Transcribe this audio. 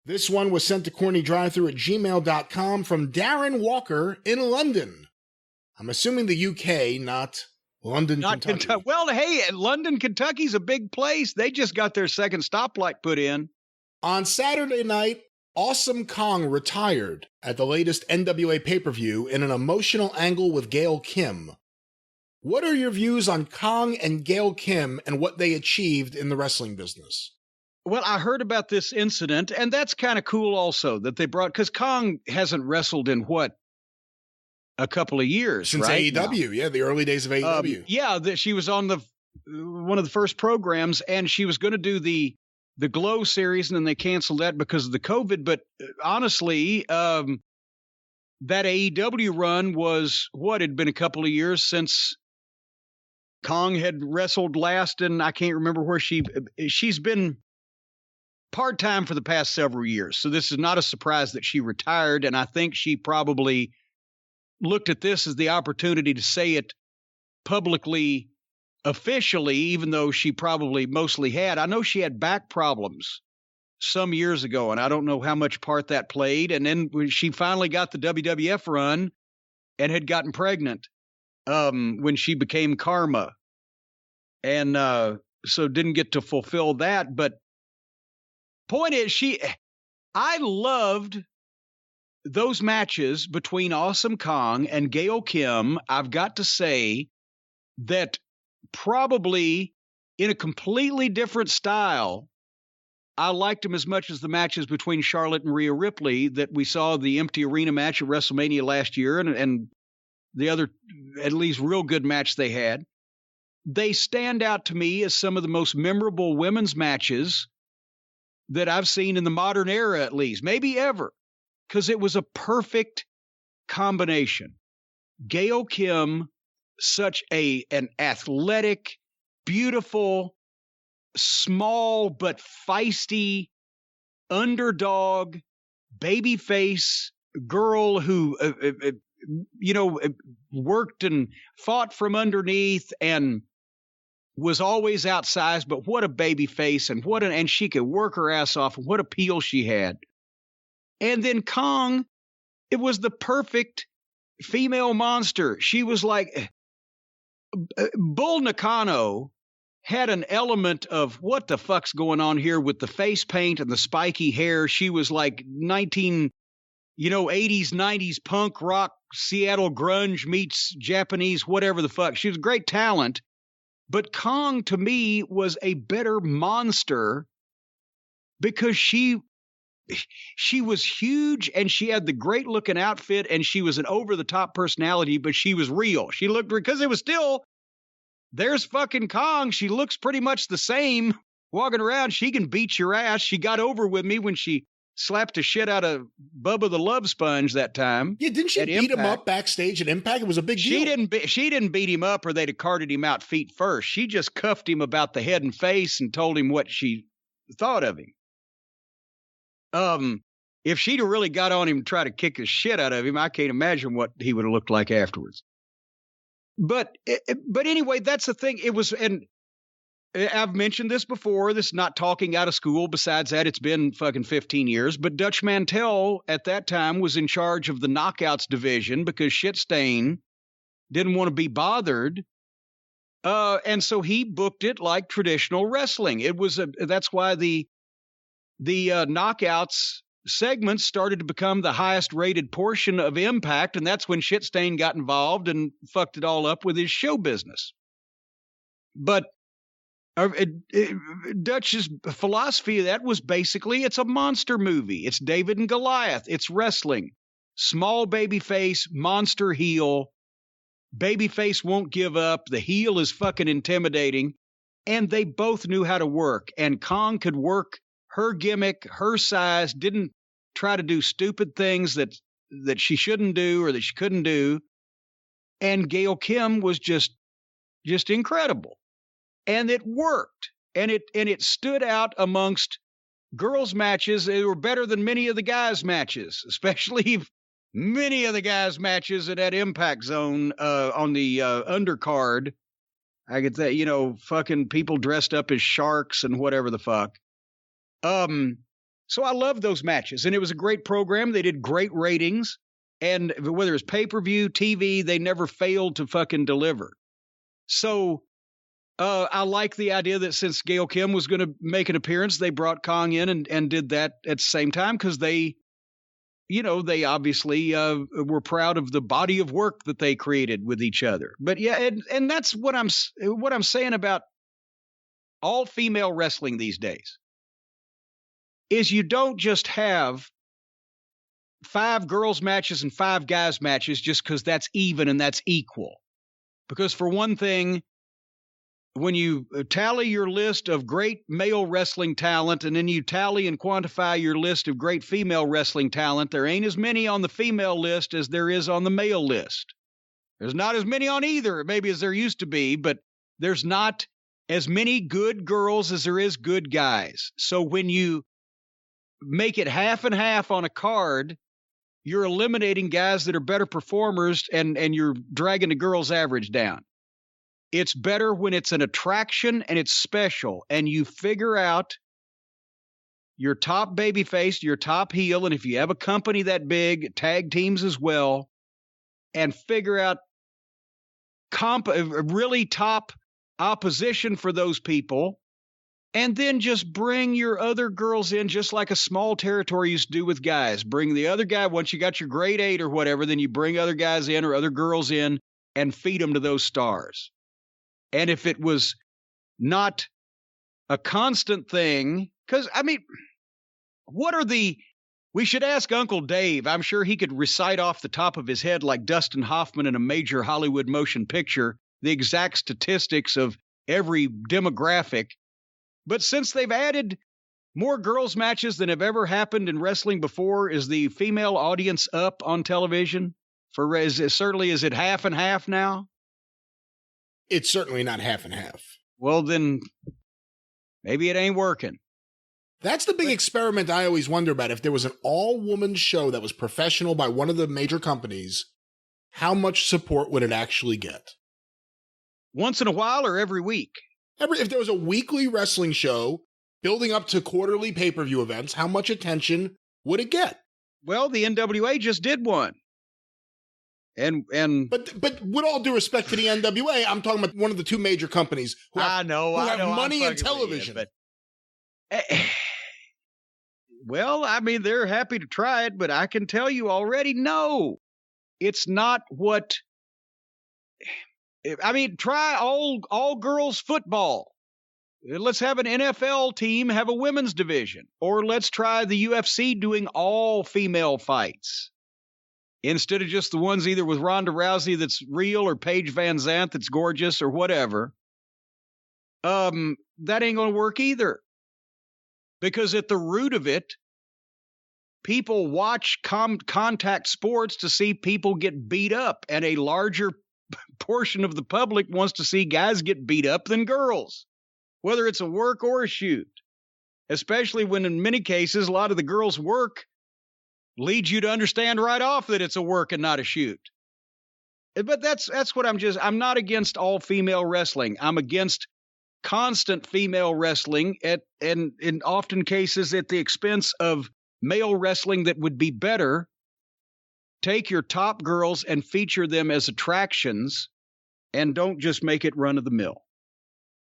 This one was sent to CornyDriveThru at gmail.com from Darren Walker in London. I'm assuming the UK, not London, Kentucky. Well, hey, London, Kentucky's a big place. They just got their second stoplight put in. On Saturday night, Awesome Kong retired at the latest NWA pay-per-view in an emotional angle with Gail Kim. What are your views on Kong and Gail Kim and what they achieved in the wrestling business? Well, I heard about this incident, and that's kind of cool also that they brought, because Kong hasn't wrestled in a couple of years, since right? AEW, yeah, the early days of AEW. She was on one of the first programs, and she was going to do the Glow series, and then they canceled that because of the COVID. But honestly, that AEW run was it'd been a couple of years since Kong had wrestled last, and I can't remember where she's been part-time for the past several years. So this is not a surprise that she retired, and I think she probably looked at this as the opportunity to say it publicly, officially, even though she probably mostly had. I know she had back problems some years ago, and I don't know how much part that played. And then when she finally got the WWF run and had gotten pregnant when she became Karma. And so didn't get to fulfill that. But point is, I loved those matches between Awesome Kong and Gail Kim. I've got to say that probably in a completely different style, I liked them as much as the matches between Charlotte and Rhea Ripley that we saw, the empty arena match at WrestleMania last year, and the other, at least real good match they had. They stand out to me as some of the most memorable women's matches that I've seen in the modern era, at least, maybe ever, because it was a perfect combination. Gail Kim, such an athletic, beautiful, small but feisty underdog babyface girl who worked and fought from underneath and was always outsized, but what a baby face, and and she could work her ass off, and what appeal she had. And then Kong, it was the perfect female monster. She was like Bull Nakano had an element of what the fuck's going on here with the face paint and the spiky hair. She was like 80s, 90s punk rock, Seattle grunge meets Japanese, whatever the fuck. She was a great talent. But Kong, to me, was a better monster because she was huge and she had the great looking outfit and she was an over the top personality, but she was real. She looked, because it was still, there's fucking Kong. She looks pretty much the same walking around. She can beat your ass. She got over with me when she slapped the shit out of Bubba the Love Sponge that time. Yeah, didn't she beat him up backstage at Impact? It was a big deal. She didn't beat him up, or they'd have carted him out feet first. She just cuffed him about the head and face and told him what she thought of him. If she'd have really got on him and tried to kick the shit out of him, I can't imagine what he would have looked like afterwards. But anyway, that's the thing. It was, and I've mentioned this before. This is not talking out of school. Besides that, it's been fucking 15 years. But Dutch Mantell at that time was in charge of the Knockouts division because Shitstain didn't want to be bothered. And so he booked it like traditional wrestling. That's why the Knockouts segments started to become the highest rated portion of Impact. And that's when Shitstain got involved and fucked it all up with his show business. But Dutch's philosophy of that was basically, it's a monster movie. It's David and Goliath. It's wrestling. Small babyface, monster heel. Babyface won't give up. The heel is fucking intimidating. And they both knew how to work. And Kong could work her gimmick, her size, didn't try to do stupid things that she shouldn't do or that she couldn't do. And Gail Kim was just incredible. And it worked. And it stood out amongst girls' matches. They were better than many of the guys' matches, especially many of the guys' matches at that Impact Zone on the undercard. I get that, fucking people dressed up as sharks and whatever the fuck. So I loved those matches, and it was a great program. They did great ratings, and whether it's pay-per-view, TV, they never failed to fucking deliver. So I like the idea that since Gail Kim was going to make an appearance, they brought Kong in and did that at the same time because they obviously were proud of the body of work that they created with each other. But yeah, and that's what I'm saying about all female wrestling these days is you don't just have 5 girls matches and 5 guys matches just because that's even and that's equal. Because for one thing, when you tally your list of great male wrestling talent and then you tally and quantify your list of great female wrestling talent, there ain't as many on the female list as there is on the male list. There's not as many on either, maybe as there used to be, but there's not as many good girls as there is good guys. So when you make it half and half on a card, you're eliminating guys that are better performers and you're dragging the girls' average down. It's better when it's an attraction and it's special and you figure out your top babyface, your top heel, and if you have a company that big, tag teams as well, and figure out a really top opposition for those people, and then just bring your other girls in just like a small territory used to do with guys. Bring the other guy, once you got your grade 8 or whatever, then you bring other guys in or other girls in and feed them to those stars. And if it was not a constant thing, because, I mean, we should ask Uncle Dave. I'm sure he could recite off the top of his head like Dustin Hoffman in a major Hollywood motion picture, the exact statistics of every demographic. But since they've added more girls matches than have ever happened in wrestling before, is the female audience up on television? Is it half and half now? It's certainly not half and half. Well, then maybe it ain't working. That's the big experiment I always wonder about. If there was an all-woman show that was professional by one of the major companies, how much support would it actually get? Once in a while or every week? If there was a weekly wrestling show building up to quarterly pay-per-view events, how much attention would it get? Well, the NWA just did one. But with all due respect to the NWA, I'm talking about one of the 2 major companies who have money and television. Well, I mean, they're happy to try it, but I can tell you already, no, it's not what. I mean, try all girls football. Let's have an NFL team have a women's division, or let's try the UFC doing all female fights. Instead of just the ones either with Ronda Rousey that's real or Paige Van Zandt that's gorgeous or whatever, that ain't going to work either. Because at the root of it, people watch contact sports to see people get beat up, and a larger portion of the public wants to see guys get beat up than girls, whether it's a work or a shoot, especially when in many cases, a lot of the girls' work leads you to understand right off that it's a work and not a shoot. But that's what I'm not against all female wrestling. I'm against constant female wrestling and in often cases at the expense of male wrestling that would be better. Take your top girls and feature them as attractions and don't just make it run of the mill.